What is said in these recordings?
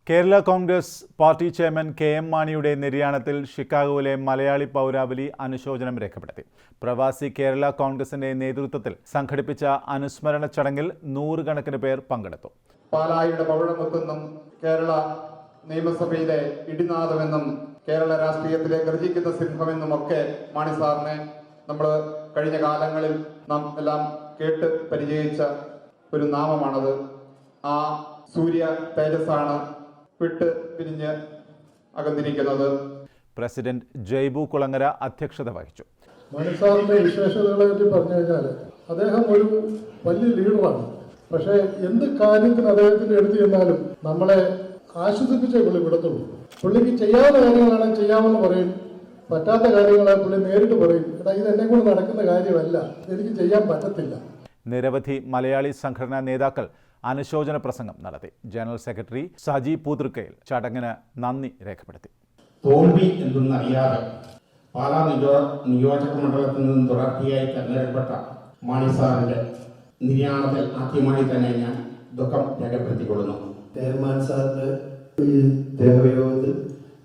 Kerala Congress party chairman K M. മാണിയുടെ നിര്യാണത്തിൽ ഷിക്കാഗോയിലെ മലയാളി പൗരാവലി അനുശോചനം രേഖപ്പെടുത്തി. പ്രവാസി കേരള കോൺഗ്രസിന്റെ നേതൃത്വത്തിൽ സംഘടിപ്പിച്ച അനുസ്മരണ ചടങ്ങിൽ നൂറുകണക്കിന് പേർ പങ്കെടുത്തു. പാലായുടെ പവിഴമുത്തെന്നും കേരള നിയമസഭയിലെ ഇടിനാദമെന്നും കേരള രാഷ്ട്രീയത്തിലെ ഗർജിക്കുന്ന സിംഹമെന്നും ഒക്കെ മാണി സാറിനെ നമ്മൾ കഴിഞ്ഞ കാലങ്ങളിൽ നാം എല്ലാം കേട്ട് പരിചയിച്ച ഒരു നാമമാണത്. ആ സൂര്യ തേജസ്സാണ് വിട്ട് പിരിഞ്ഞ് അകന്നിരിക്കുന്നത്. പ്രസിഡന്റ് ജയ്ബു കുളങ്ങര അധ്യക്ഷത വഹിച്ചു. മാണി സാറിന്റെ വിശേഷതകളെ പറ്റി പറഞ്ഞു കഴിഞ്ഞാൽ അദ്ദേഹം ഒരു വലിയ ലീഡറാണ്. പക്ഷേ എന്ത് കാര്യത്തിന് അദ്ദേഹത്തിന് എഴുതി എന്നാലും നമ്മളെ ആശ്വസിപ്പിച്ചേ പുള്ളി വിടത്തുള്ളൂ. പുള്ളിക്ക് ചെയ്യാവുന്ന കാര്യങ്ങളാണെങ്കിൽ ചെയ്യാമെന്ന് പറയും, പറ്റാത്ത കാര്യങ്ങളെ പുള്ളി നേരിട്ട് പറയും, എടാ ഇത് എന്നെ കൊണ്ട് നടക്കുന്ന കാര്യമല്ല, എനിക്ക് ചെയ്യാൻ പറ്റത്തില്ല. നിരവധി മലയാളി സംഘടനാ നേതാക്കൾ അനുശോചന പ്രസംഗം നടത്തി. ജനറൽ സെക്രട്ടറി സജി പൂതൃക്കയിൽ ചടങ്ങിന് നന്ദി രേഖപ്പെടുത്തി. തോൽവി എന്തെന്നറിയാതെ പാലാ നിയോജക മണ്ഡലത്തിൽ നിന്നും തുടർച്ചയായി തെരഞ്ഞെടുക്കപ്പെട്ട മാണി സാറിന്റെ നിര്യാണത്തിൽ ആദ്യമായി തന്നെ ഞാൻ ദുഃഖം രേഖപ്പെടുത്തിക്കൊള്ളുന്നു. ചെയർമാൻ സാറിന്റെ ഈ ദേഹവിയോഗത്തിൽ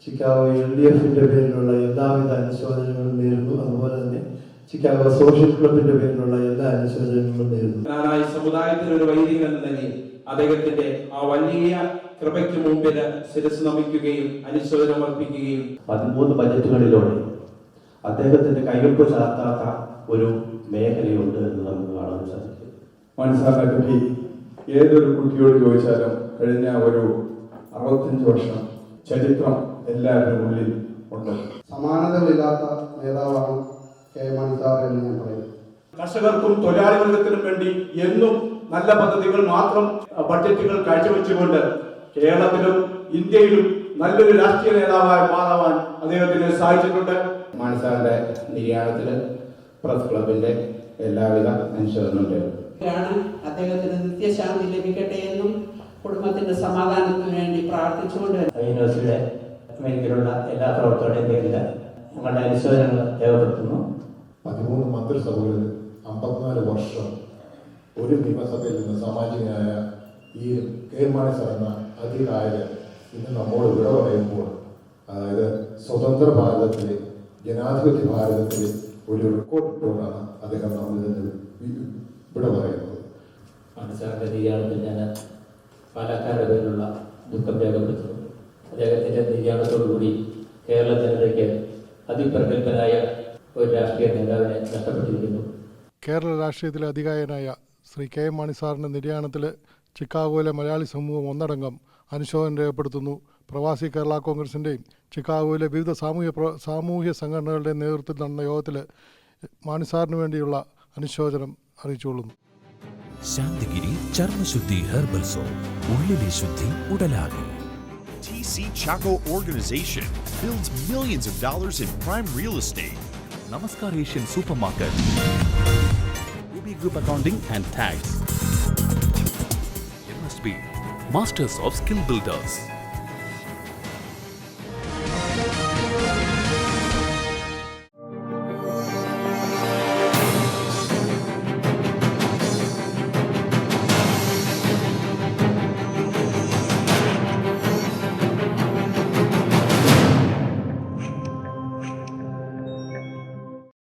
ചിക്കാഗോ LDFന്റെ പേരിലുള്ള എല്ലാവിധ അനുശോചനങ്ങളും നേരുന്നു. അതുപോലെ തന്നെ ചിക്കാഗോ സോഷ്യൽ ക്ലബിന്റെ പേരിലുള്ള എല്ലാ അനുശോചനങ്ങളും നേരുന്നു. ഞാനായി സമുദായത്തിന് ഒരു വൈദികൻ എന്ന നിലയിൽ അദ്ദേഹത്തിന്റെ ആ വലിയ കൃപയ്ക്ക് മുമ്പിൽ ശിരസ് നമിക്കുകയും അനുശോചനം അർപ്പിക്കുകയും 13 ബജറ്റുകളിലൂടെ അദ്ദേഹത്തിന്റെ കൈവെപ്പ് ചാർത്താത്ത ഒരു മേഖലയുണ്ട് എന്ന് നമുക്ക് കാണാൻ സാധിക്കും. മാണി സാറിനെ പറ്റി ഏതൊരു കുട്ടിയോട് ചോദിച്ചാലും കഴിഞ്ഞ ഒരു 65 വർഷം ചരിത്രം എല്ലാവരുടെ ഉള്ളിൽ ഉണ്ട്. സമാനതകളില്ലാത്ത നേതാവാണ് കെ മാണി സാർ എന്ന് ഞാൻ പറയുന്നു. കർഷകർക്കും തൊഴിലാളി വർഗത്തിനും വേണ്ടി എന്നും നല്ല പദ്ധതികൾ മാത്രം ബഡ്ജറ്റുകൾ കാഴ്ചവെച്ചുകൊണ്ട് കേരളത്തിലും ഇന്ത്യയിലും നല്ലൊരു രാഷ്ട്രീയ നേതാവായി മാറാൻ അദ്ദേഹത്തിന് സാധിച്ചിട്ടുണ്ട്. മാണി സാറിന്റെ നിര്യാണത്തിൽ പ്രസ് ക്ലബിന്റെ എല്ലാവിധ അനുശോചനവും അദ്ദേഹത്തിന് നിത്യശാന്തി ലഭിക്കട്ടെ എന്നും കുടുംബത്തിന്റെ സമാധാനത്തിന് വേണ്ടി പ്രാർത്ഥിച്ചുകൊണ്ട് യൂണിവേഴ്സിറ്റിയുടെ മേഖലയിലുള്ള എല്ലാ പ്രവർത്തകരുടെയും പേരിൽ ഞങ്ങളുടെ അനുശോചനങ്ങൾ രേഖപ്പെടുത്തുന്നു. 13 മന്ത്രിസഭകളിൽ 54 വർഷം ഒരു നിയമസഭയിൽ നിന്ന് സാമാജികനായ ഈ കെ മാണി സാർ എന്ന അതികായകൻ ഇന്ന് നമ്മോട് വിട പറയുമ്പോൾ, അതായത് സ്വതന്ത്ര ഭാരതത്തിലെ ജനാധിപത്യ ഭാരതത്തിലെ ഒരു റെക്കോർഡ് ഇട്ടുകൊണ്ടാണ് അദ്ദേഹം നമ്മിൽ നിന്ന് വിട പറയുന്നത്. മാണി സാറിന്റെ നിര്യാണത്തിൽ ഞാൻ പാലക്കാരുടെ പേരിലുള്ള ദുഃഖം രേഖപ്പെടുത്തുന്നു. അദ്ദേഹത്തിന്റെ നിര്യാണത്തോടുകൂടി കേരള ജനതയ്ക്ക് അതിപ്രഗത്ഭനായ ഒരു രാഷ്ട്രീയ നേതാവിനെ നഷ്ടപ്പെട്ടിരിക്കുന്നു. കേരള രാഷ്ട്രീയത്തിലെ അതികായനായ ശ്രീ കെ.എം. മാണി സാറിന്റെ നിര്യാണത്തിൽ ചിക്കാഗോയിലെ മലയാളി സമൂഹം ഒന്നടങ്കം അനുശോചനം രേഖപ്പെടുത്തുന്നു. പ്രവാസി കേരള കോൺഗ്രസിൻ്റെയും ചിക്കാഗോയിലെ വിവിധ സാമൂഹ്യ സംഘടനകളുടെയും നേതൃത്വത്തിൽ നടന്ന യോഗത്തിൽ മാണി സാറിന് വേണ്ടിയുള്ള അനുശോചനം അറിയിച്ചുകൊള്ളുന്നു. ശാന്തിഗിരി ചർമ്മശുദ്ധി ഹെർബൽ സോപ്പ്, ഉള്ളിലെ ശുദ്ധി ഉടലാകെ. TC Chaco Organization builds millions of dollars in prime real estate. Namaskar Asian Supermarket. Ruby Group Accounting and Tax. MSB, Masters of Skill Builders.